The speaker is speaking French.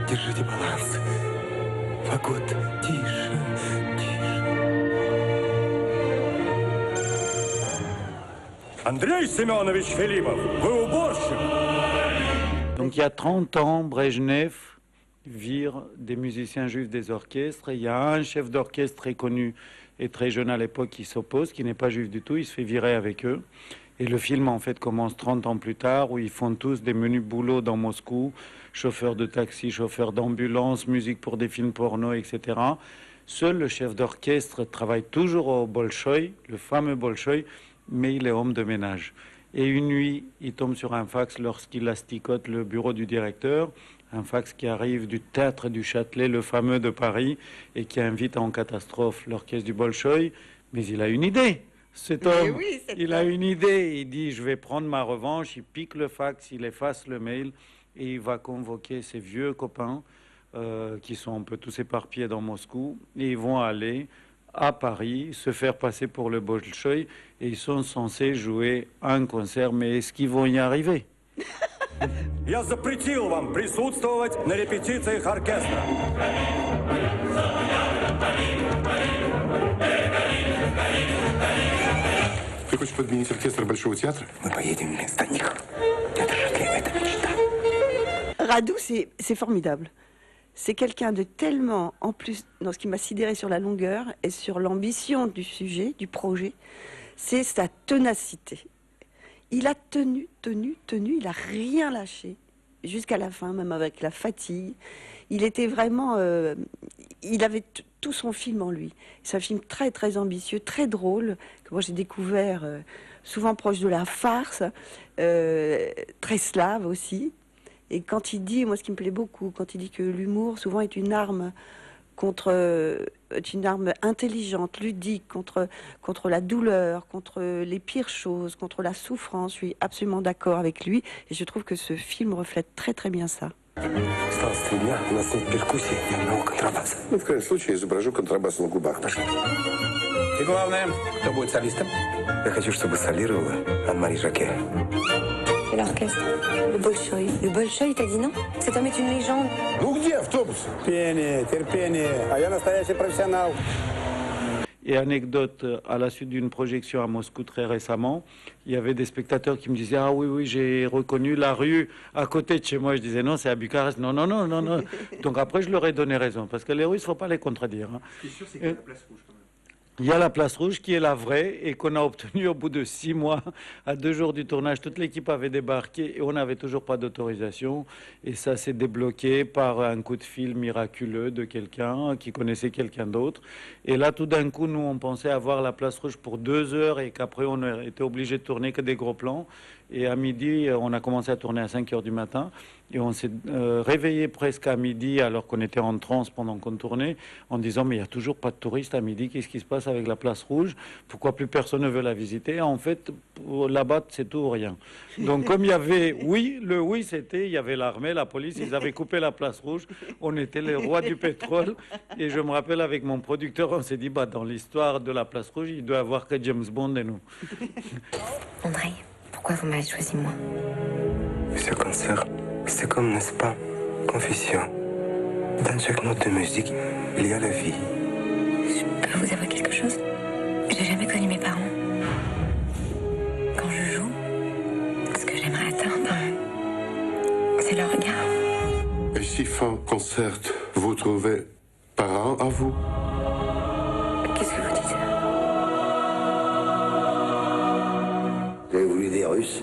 Держите баланс. Фагот, тише, тише. Andrei Semyonovich Филиппов, вы уборщик. Donc il y a 30 ans, Brejnev vire des musiciens juifs des orchestres. Il y a un chef d'orchestre très connu et très jeune à l'époque qui s'oppose, qui n'est pas juif du tout. Il se fait virer avec eux. Et le film, en fait, commence 30 ans plus tard, où ils font tous des menus boulots dans Moscou, chauffeurs de taxi, chauffeurs d'ambulance, musique pour des films porno, etc. Seul le chef d'orchestre travaille toujours au Bolchoï, le fameux Bolchoï, mais il est homme de ménage. Et une nuit, il tombe sur un fax lorsqu'il asticote le bureau du directeur, un fax qui arrive du théâtre du Châtelet, le fameux de Paris, et qui invite en catastrophe l'orchestre du Bolchoï. Mais il a une idée. Cet homme, oui, il a une idée. Il dit, je vais prendre ma revanche. Il pique le fax, il efface le mail et il va convoquer ses vieux copains qui sont un peu tous éparpillés dans Moscou. Et ils vont aller à Paris, se faire passer pour le Bolchoï. Et ils sont censés jouer un concert. Mais est-ce qu'ils vont y arriver? Я запретил вам присутствовать на репетициях оркестра. Ты хочешь подменить оркестр Большого театра? Мы поедем вместо них. Это же это мечта. Radu, c'est formidable. C'est quelqu'un de tellement, en plus, dans ce qui m'a sidéré sur la longueur et sur l'ambition du sujet, du projet, c'est sa ténacité. Il a tenu, il a rien lâché, jusqu'à la fin, même avec la fatigue. Il était vraiment... il avait tout son film en lui. C'est un film très, très ambitieux, très drôle, que moi j'ai découvert souvent proche de la farce, très slave aussi. Et quand il dit, moi ce qui me plaît beaucoup, quand il dit que l'humour souvent est une arme une arme intelligente, ludique, contre la douleur, contre les pires choses, contre la souffrance. Je suis absolument d'accord avec lui et je trouve que ce film reflète très très bien ça. Осталось 3 дня, у нас нет перкуссии, ни одного контрабаса. Ну, в крайнем случае, я изображу контрабас на губах. Пошли. И главное, кто будет солистом? Я хочу, чтобы солировала Анне-Мари Жаке. Et l'orchestre? Le Bolchoï. Le Bolchoï, t'as dit non? Cet homme est une légende. Ну где автобус? Терпение, терпение. А я настоящий профессионал. Et anecdote, à la suite d'une projection à Moscou très récemment, il y avait des spectateurs qui me disaient « Ah oui, oui, j'ai reconnu la rue à côté de chez moi ». Je disais « Non, c'est à Bucarest ». Non, non, non, non, non. Donc après, je leur ai donné raison, parce que les Russes, il ne faut pas les contredire. Hein. Ce qui est sûr, c'est qu'il y a la place rouge quand même. Il y a la place rouge qui est la vraie et qu'on a obtenue au bout de 6 mois, à 2 jours du tournage. Toute l'équipe avait débarqué et on n'avait toujours pas d'autorisation. Et ça s'est débloqué par un coup de fil miraculeux de quelqu'un qui connaissait quelqu'un d'autre. Et là, tout d'un coup, nous, on pensait avoir la place rouge pour 2 heures et qu'après, on était obligé de tourner que des gros plans. Et à midi, on a commencé à tourner à 5 heures du matin. Et on s'est réveillé presque à midi alors qu'on était en transe pendant qu'on tournait en disant mais il n'y a toujours pas de touristes à midi, qu'est-ce qui se passe avec la place rouge, pourquoi plus personne ne veut la visiter? En fait, là-bas, c'est tout ou rien. Donc comme il y avait le oui c'était, il y avait l'armée, la police, ils avaient coupé la place rouge, on était les rois du pétrole. Et je me rappelle avec mon producteur, on s'est dit bah, dans l'histoire de la place rouge, il doit y avoir que James Bond et nous. Andrei, pourquoi vous m'avez choisi moi? Ce concert, c'est comme, n'est-ce pas, confession. Dans chaque note de musique, il y a la vie. Je peux vous avouer quelque chose? J'ai jamais connu mes parents. Quand je joue, ce que j'aimerais atteindre, c'est leur regard. Et si fin concert, vous trouvez parents à vous? Qu'est-ce que vous dites? Vous avez voulu des Russes?